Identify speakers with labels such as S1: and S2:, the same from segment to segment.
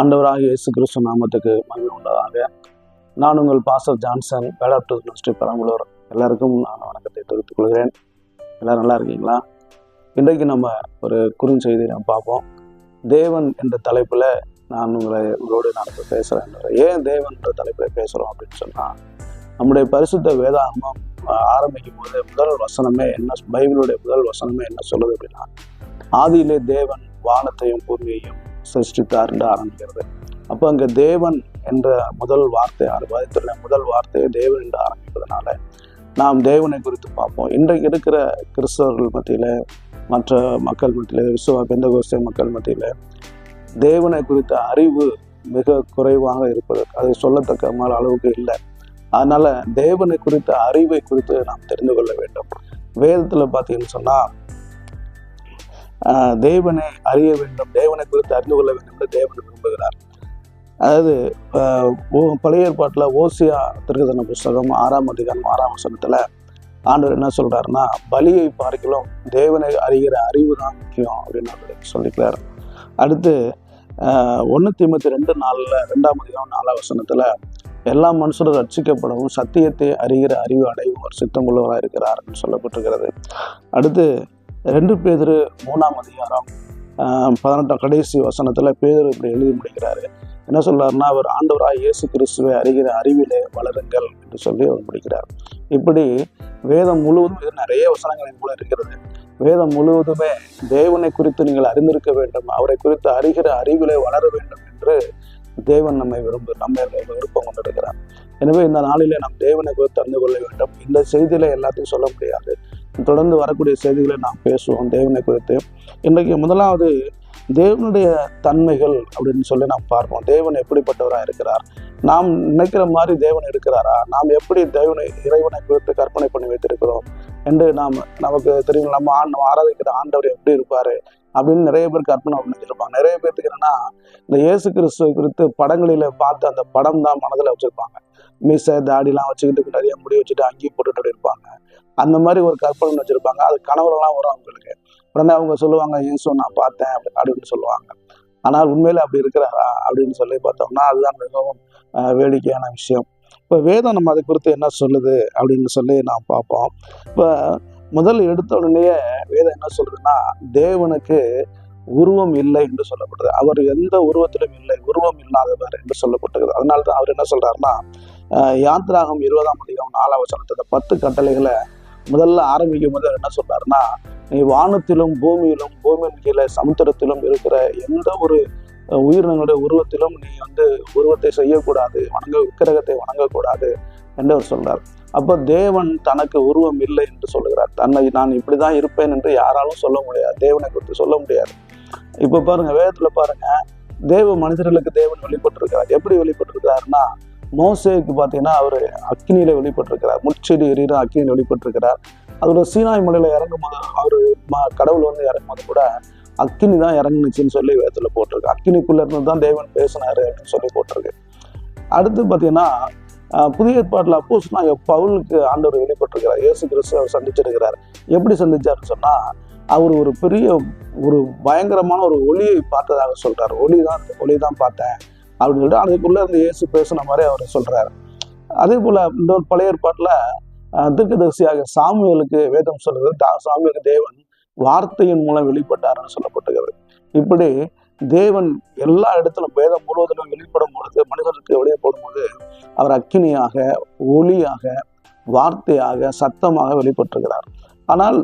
S1: ஆண்டவராகிய இயேசு கிறிஸ்து நாமத்துக்கு மகிமை உண்டாதாக. நான் உங்கள் பாஸ்டர் ஜான்சன், பேடாப்டிஸ்ட் யூனிவர்சிட்டி பெரம்பலூர். எல்லாருக்கும் நான் வணக்கத்தை தெரிவித்துக் கொள்கிறேன். எல்லோரும் நல்லா இருக்கீங்களா? இன்றைக்கு நம்ம ஒரு குறுஞ்செய்தி நம்ம பார்ப்போம். தேவன் என்ற தலைப்பில் நான் உங்களோடு நான் பேசுகிறேன். ஏன் தேவன் என்ற தலைப்பில் பேசுகிறோம் அப்படின்னு சொன்னால், நம்முடைய பரிசுத்த வேதாகமம் ஆரம்பிக்கும் போது முதல் வசனமே என்ன, பைபிளுடைய முதல் வசனமே என்ன சொல்லுது அப்படின்னா, ஆதியிலே தேவன் வானத்தையும் பூமியையும் சிருஷ்டித்தார் என்று ஆரம்பிக்கிறது. அப்போ அங்கே தேவன் என்ற முதல் வார்த்தை, வேதத்திலுள்ள முதல் வார்த்தையை தேவன் என்று ஆரம்பிப்பதனால நாம் தேவனை குறித்து பார்ப்போம். இன்றைக்கு இருக்கிற கிறிஸ்தவர்கள் மத்தியில், மற்ற மக்கள் மத்தியில், பெந்தகோஸ்தே மக்கள் மத்தியில் தேவனை குறித்த அறிவு மிக குறைவாக இருப்பது, அது சொல்லத்தக்க அளவுக்கு இல்லை. அதனால் தேவனை குறித்த அறிவை குறித்து நாம் தெரிந்து கொள்ள வேண்டும். வேதத்தில் பார்த்தீங்கன்னு சொன்னால், தேவனை அறிய வேண்டும், தேவனை குறித்து அறிந்து கொள்ள வேண்டும் என்று தேவன் விரும்புகிறார். அதாவது பழைய ஏற்பாட்டில் ஓசியா திருக்கதர்சன புஸ்தகம் 6ஆம் அதிகாரம் 6ஆம் வசனத்தில் ஆண்டவர் என்ன சொல்கிறாருன்னா, பலியை பார்க்கலாம் தேவனை அறிகிற அறிவு தான் முக்கியம் அப்படின்னு சொல்லிக்கிறார். அடுத்து 1 தீமோத்தேயு 2:4 2ஆம் அதிகாரம் 4ஆம் வசனத்தில் எல்லா மனுஷரும் ரட்சிக்கப்படவும் சத்தியத்தை அறிகிற அறிவு அடையும் ஒரு சித்தமுள்ளவராக இருக்கிறார் என்று சொல்லப்பட்டிருக்கிறது. அடுத்து 2 பேதுரு 3ஆம் அதிகாரம் 18 கடைசி வசனத்தில் பேதுரு இப்படி எழுதி முடிக்கிறாரு. என்ன சொல்றாருன்னா, அவர் ஆண்டவராய் இயேசு கிறிஸ்துவை அறிகிற அறிவிலே வளருங்கள் என்று சொல்லி அவர் முடிக்கிறார். இப்படி வேதம் முழுவதும் இது நிறைய வசனங்கள் போல இருக்கிறது. வேதம் முழுவதுமே தேவனை குறித்து நீங்கள் அறிந்திருக்க வேண்டும், அவரை குறித்து அறிகிற அறிவிலே வளர வேண்டும் என்று தேவன் நம்ம விருப்பம் கொண்டிருக்கிறார். எனவே இந்த நாளிலே நாம் தேவனை குறித்து அறிந்து கொள்ள வேண்டும். இந்த செய்தியில எல்லாத்தையும் சொல்ல முடியாது, தொடர்ந்து வரக்கூடிய செய்திகளை நாம் பேசுவோம் தேவனை குறித்து. இன்றைக்கு முதலாவது தேவனுடைய தன்மைகள் அப்படின்னு சொல்லி நாம் பார்ப்போம். தேவன் எப்படிப்பட்டவராக இருக்கிறார், நாம் நினைக்கிற மாதிரி தேவன் இருக்கிறாரா, நாம் எப்படி இறைவனை குறித்து கற்பனை பண்ணி வைத்திருக்கிறோம் என்று நமக்கு தெரியும். நம்ம ஆராதிக்கிற ஆண்டவர் எப்படி இருப்பாரு அப்படின்னு நிறைய பேர் கற்பனை பண்ணிச்சிருப்பாங்க. நிறைய பேருக்கு என்னன்னா, இந்த இயேசு கிறிஸ்துவை குறித்து படங்களில பார்த்து அந்த படம் தான் மனதில் வச்சிருப்பாங்க. மீசை தாடிலாம் வச்சுக்கிட்டு நிறைய முடி வச்சுட்டு அங்கேயும் போட்டுட்டு இருப்பாங்க. அந்த மாதிரி ஒரு கற்பனை வச்சிருப்பாங்க. அது கனவுலாம் வரும் அவங்களுக்கு. உடனே அவங்க சொல்லுவாங்க, இயேசு நான் பார்த்தேன் அப்படின்னு சொல்லுவாங்க. ஆனால் உண்மையில அப்படி இருக்கிறாரா அப்படின்னு சொல்லி பார்த்தோம்னா, அதுதான் மிகவும் வேடிக்கையான விஷயம். இப்போ வேதம் நம்ம அதை குறித்து என்ன சொல்லுது அப்படின்னு சொல்லி நாம் பார்ப்போம். இப்போ முதல் எடுத்த உடனே வேதம் என்ன சொல்றதுன்னா, தேவனுக்கு உருவம் இல்லை என்று சொல்லப்படுது. அவர் எந்த உருவத்திலும் இல்லை, உருவம் இல்லாதவர் என்று சொல்லப்பட்டது. அதனால தான் அவர் என்ன சொல்றாருன்னா, யாத்திராகம் 20ஆம் அதிகாரம் 4ஆம் வசனத்துல 10 கட்டளைகளை முதல்ல ஆரம்பிக்கும் போது என்ன சொல்றாருன்னா, நீ வானத்திலும் பூமியிலும் பூமியின் கீழே சமுத்திரத்திலும் இருக்கிற எந்த ஒரு உயிரினங்களுடைய உருவத்திலும் நீ உருவத்தை செய்யக்கூடாது, விக்கிரகத்தை வணங்கக்கூடாது என்று அவர் சொல்றார். அப்போ தேவன் தனக்கு உருவம் இல்லை என்று சொல்லுகிறார். தன்னை நான் இப்படிதான் இருப்பேன் என்று யாராலும் சொல்ல முடியாது, தேவனை குறித்து சொல்ல முடியாது. இப்போ பாருங்க, வேதத்துல பாருங்க, மனிதர்களுக்கு தேவன் வெளிப்பட்டிருக்கிறார். எப்படி வெளிப்பட்டிருக்கிறாருன்னா, மோசேக்கு பார்த்தீங்கன்னா அவர் அக்கினியில வெளிப்பட்டிருக்கிறார், முட்செடி எரிகிற அக்கினியில வெளிப்பட்டிருக்கிறார். அதோட சீனாய் மலையில இறங்கும் போது அவர் கடவுள் இறங்கும் போது கூட அக்கினி தான் இறங்குனுச்சுன்னு சொல்லி வேதத்துல போட்டிருக்கு. அக்கினிக்குள்ள இருந்து தான் தேவன் பேசினாரு அப்படின்னு சொல்லி போட்டிருக்கு. அடுத்து பார்த்தீங்கன்னா, புதிய ஏற்பாட்டில் அப்போஸ்தலனாகிய பவுலுக்கு ஆண்டவர் வெளிப்பட்டிருக்கிறார். இயேசு கிறிஸ்து அவர் சந்திச்சிருக்கிறார். எப்படி சந்திச்சாருன்னு சொன்னா, அவர் ஒரு பெரிய ஒரு பயங்கரமான ஒரு ஒளியை பார்த்ததாக சொல்றாரு. ஒளிதான் பார்த்தேன் அப்படின்னு சொல்லிட்டு அதுக்குள்ள இருந்து இயேசு பேசின மாதிரி அவர் சொல்றாரு. அதே போல இன்னொரு பழைய ஏற்பாட்டுல தீர்க்கதரிசியாக சாமுவேலுக்கு வேதம் சொல்றது, சாமுவேலுக்கு தேவன் வார்த்தையின் மூலம் வெளிப்பட்டாருன்னு சொல்லப்பட்டுகிறது. இப்படி தேவன் எல்லா இடத்திலும் வேதம் முழுவதிலும் வெளிப்படும் பொழுது, மனிதனுக்கு வெளிப்படும் போது அவர் அக்கினியாக, ஒளியாக, வார்த்தையாக, சத்தமாக வெளிப்பட்டிருக்கிறார். ஆனால்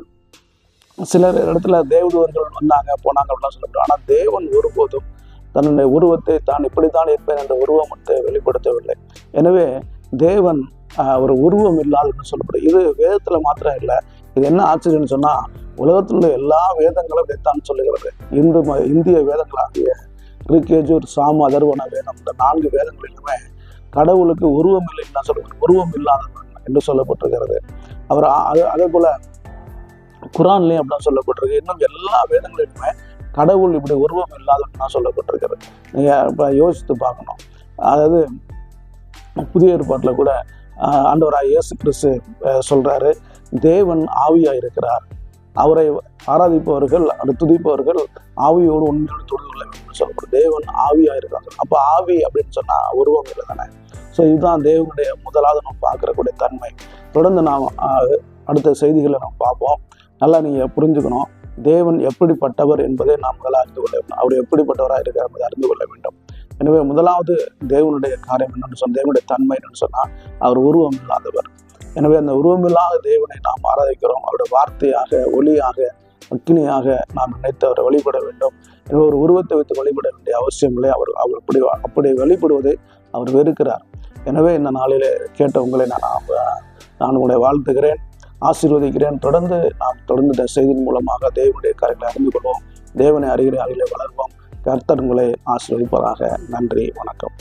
S1: சில இடத்துல தேவதூதர்கள் வந்தாங்க போனாங்க அப்படிலாம் சொல்லப்படும். ஆனால் தேவன் ஒருபோதும் தன்னுடைய உருவத்தை தான் இப்படித்தான் இருப்பேன் என்ற உருவத்தை வெளிப்படுத்தவில்லை. எனவே தேவன் ஒரு உருவம் இல்லாதன்னு சொல்லப்படும். இது வேதத்துல மாத்திரம் இல்லை. இது என்ன ஆச்சரியம்னு சொன்னா, உலகத்தில் உள்ள எல்லா வேதங்களும் அப்படித்தான் சொல்லுகிறது. இந்திய வேதங்களாகிய ரிக்கேஜூர், சாம, அதர்வன வேதம், இந்த 4 வேதங்களிலுமே கடவுளுக்கு உருவம் இல்லைன்னு தான் சொல்லுகிறது. உருவம் இல்லாதவன் என்று சொல்லப்பட்டிருக்கிறது. அவர் அதே போல குரான்லயும் அப்படிதான் சொல்லப்பட்டிருக்கு. இன்னும் எல்லா வேதங்களிலுமே கடவுள் இப்படி உருவம் இல்லாதவன் தான் சொல்லப்பட்டிருக்கிறது. நீங்க இப்ப யோசித்து பார்க்கணும். அதாவது புதிய ஏற்பாட்டில் கூட ஆண்டவராய் இயேசு கிறிஸ்து சொல்றாரு, தேவன் ஆவியா இருக்கிறார், அவரை ஆராதிப்பவர்கள், துதிப்பவர்கள் ஆவியோடு உண்மையோடு தொழுது கொள்ள அப்படின்னு சொல்லப்படும். தேவன் ஆவியாக இருக்காங்க. அப்போ ஆவி அப்படின்னு சொன்னால் உருவம் இல்லை தானே. ஸோ இதுதான் தேவனுடைய முதலாவது நம்ம பார்க்கக்கூடிய தன்மை. தொடர்ந்து நாம் அடுத்த செய்திகளை நம்ம பார்ப்போம். நல்லா நீங்கள் புரிஞ்சுக்கணும், தேவன் எப்படிப்பட்டவர் என்பதை நாம் அறிந்து கொள்ள வேண்டும். அவர் எப்படிப்பட்டவராக இருக்கிறார் என்பதை அறிந்து கொள்ள வேண்டும். எனவே முதலாவது தேவனுடைய காரியம் என்னென்னு சொன்னால், தேவனுடைய தன்மை என்னென்னு சொன்னால் அவர் உருவம் இல்லாதவர். எனவே அந்த உருவமில்லாத தேவனை நாம் ஆராதிக்கிறோம். அவருடைய வார்த்தையாக, ஒளியாக, அக்கினியாக நாம் நினைத்து அவரை வழிபட வேண்டும். எனவே ஒரு உருவத்தை வைத்து வழிபட வேண்டிய அவசியம் இல்லை. அவர் அப்படி வழிபடுவதை அவர் வெறுக்கிறார். எனவே இந்த நாளிலே கேட்ட உங்களை நான் உங்களை வாழ்த்துகிறேன், ஆசீர்வதிக்கிறேன். தொடர்ந்து இந்த செய்தியின் மூலமாக தேவனுடைய காரியங்களை அறிந்து கொள்வோம். தேவனை அறிகிற அறிவிலே வளர்வோம். கர்த்தர் உங்களை ஆசீர்வதிப்பதாக. நன்றி, வணக்கம்.